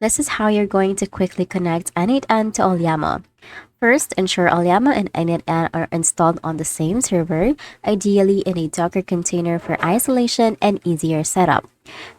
This is how you're going to quickly connect N8N to Ollama. First, ensure Ollama and N8N are installed on the same server, ideally in a Docker container for isolation and easier setup.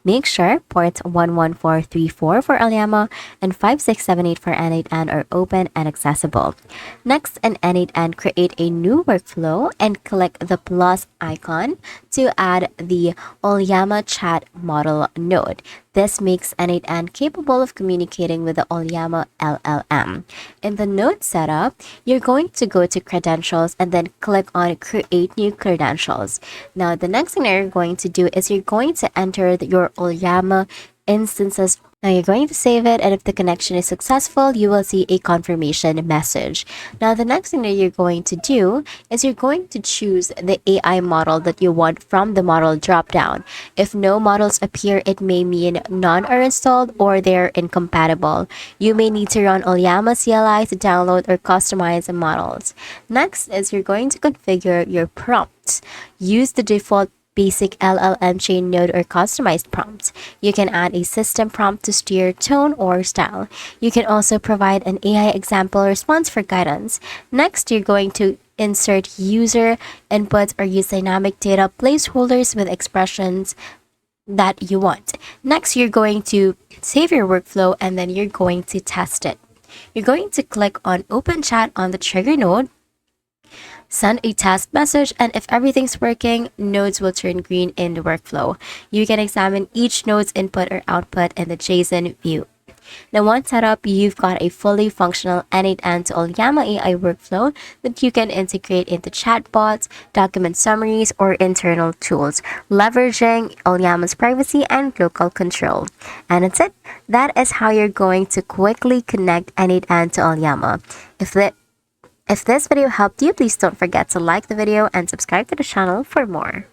Make sure ports 11434 for Ollama and 5678 for N8N are open and accessible. Next, in N8N, create a new workflow and click the plus icon to add the Ollama chat model node. This makes N8N capable of communicating with the Ollama LLM. In the node setup, you're going to go to credentials and then click on create new credentials. Now, the next thing that you're going to do is you're going to enter your Ollama instances. Now you're going to save it, and if the connection is successful, you will see a confirmation message. Now the next thing that you're going to do is you're going to choose the AI model that you want from the model dropdown. If no models appear, it may mean none are installed or they're incompatible. You may need to run Ollama CLI to download or customize the models. Next is you're going to configure your prompts. Use the default basic LLM chain node or customized prompts. You can add a system prompt to steer tone or style. You can also provide an AI example response for guidance. Next, you're going to insert user inputs or use dynamic data placeholders with expressions that you want. Next, you're going to save your workflow and then you're going to test it. You're going to click on open chat on the trigger node, send a test message, and if everything's working, nodes will turn green in the workflow. You can examine each node's input or output in the JSON view. Now once set up, you've got a fully functional N8N to Ollama AI workflow that you can integrate into chatbots, document summaries, or internal tools, leveraging Ollama's privacy and local control. And that's it. That is how you're going to quickly connect N8N to Ollama. If this video helped you, please don't forget to like the video and subscribe to the channel for more.